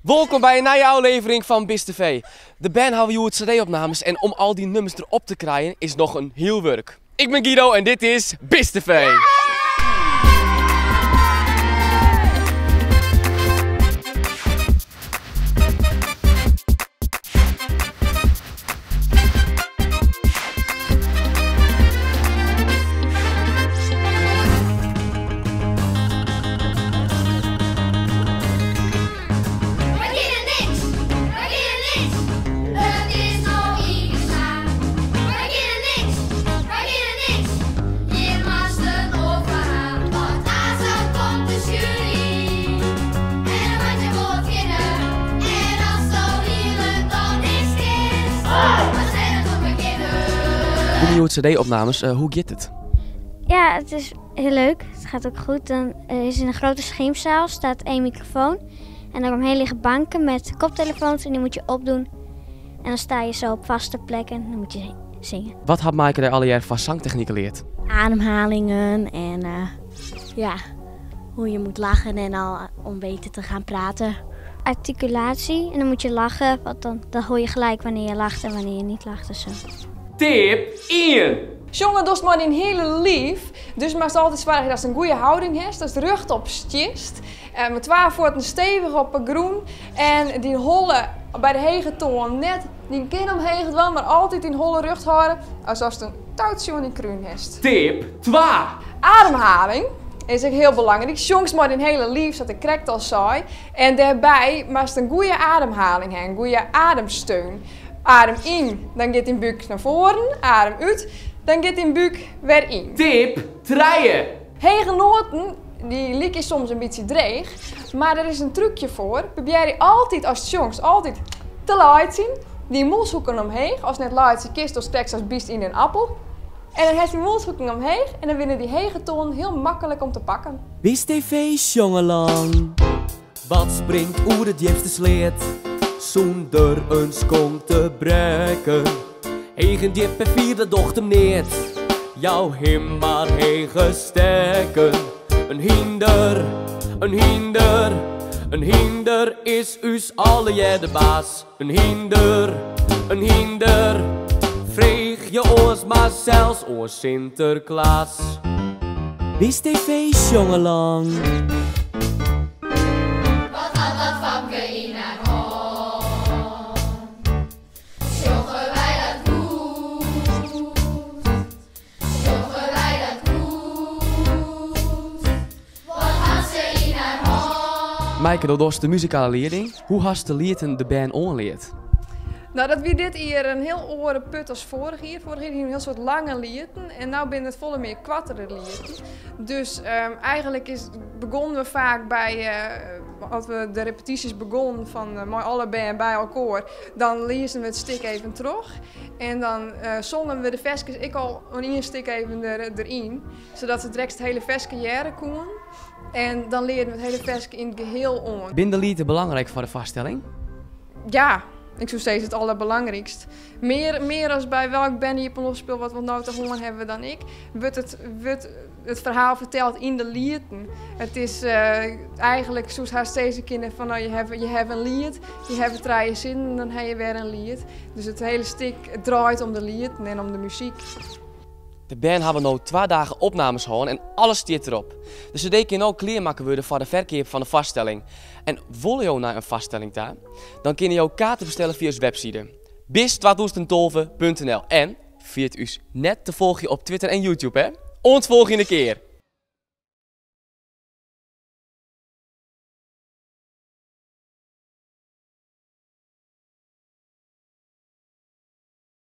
Welkom bij een nieuwe aflevering van BIS TV. De band hebben jullie CD-opnames en om al die nummers erop te krijgen is nog een heel werk. Ik ben Guido en dit is BIS TV. Nieuwe CD-opnames, hoe gaat het? Ja, het is heel leuk. Het gaat ook goed. Dan is in een grote scheemzaal staat 1 microfoon. En daaromheen liggen banken met koptelefoons en die moet je opdoen. En dan sta je zo op vaste plekken en dan moet je zingen. Wat had Maaike er alle jaren van zangtechnieken geleerd? Ademhalingen en ja, hoe je moet lachen en al om beter te gaan praten. Articulatie en dan moet je lachen, want dan hoor je gelijk wanneer je lacht en wanneer je niet lacht of zo. Tip 1. Jongen, dat is maar een hele lief. Dus maar altijd zorgen dat ze een goede houding heeft. Dat is de rug op stist. Met 2 voeten stevig op een groen. En die holle bij de hege toon net die kin omheen doen, maar altijd die holle rug houden. Als het een touwtje in die kruin heeft. Tip 2. Ademhaling is ook heel belangrijk. Jongens maar een hele lief, zodat ik correct al zei. En daarbij moest een goede ademhaling hebben, een goede ademsteun. Adem in, dan gaat die buik naar voren. Adem uit, dan gaat die buik weer in. Tip 3. Hege noten, die lijken soms een beetje dreig. Maar er is een trucje voor. Probeer je altijd als jongens altijd te laat zien. Die molshoeken omheen. Als net laat kist of straks als biest in een appel. En dan heeft die molshoeken omheen. En dan winnen die hege toon heel makkelijk om te pakken. BIS TV jongelang. Wat springt oer het jefste sleet? Zonder een skong te breken. Hegen diep en vierde dochter niet. Jouw him maar hegen steken. Een hinder, een hinder. Een hinder is us alle jij de baas. Een hinder, een hinder. Vreeg je oors maar zelfs oors Sinterklaas. BIS TV jongelang. Maaike, dat was de muzikale leerling. Hoe hast de lieten de band onleerd? Nou, dat wie dit hier een heel oren put als vorig hier. Vorig hier een heel soort lange lieten. En nu ben het volle meer kwattere lieten. Dus eigenlijk begonnen we vaak bij, als we de repetities begonnen van alle band bij elkaar. Dan lezen we het stuk even terug. En dan zongen we de versjes, ik al een stuk even erin. Zodat we direct het hele versje jaren konden. En dan leerden we het hele versje in het geheel om. Ben de lieten belangrijk voor de vaststelling? Ja. Ik zou steeds het allerbelangrijkst. Meer als bij welk band je op speel wat we nou te horen hebben dan ik, wordt het verhaal verteld in de lieden. Het is eigenlijk zoals haar steeds kinderen van nou, je hebt een lied, je hebt 3 zinnen en dan heb je weer een lied. Dus het hele stuk draait om de lieden en om de muziek. De band hebben nu 2 dagen opnames gehad en alles staat erop. Dus de CD kan ook kleermaken worden voor de verkeer van de vaststelling. En wil je naar een vaststelling daar, dan kun je jouw kaarten bestellen via onze website bis2012.nl en via het net te volgen op Twitter en YouTube, hè? Ons volgende keer!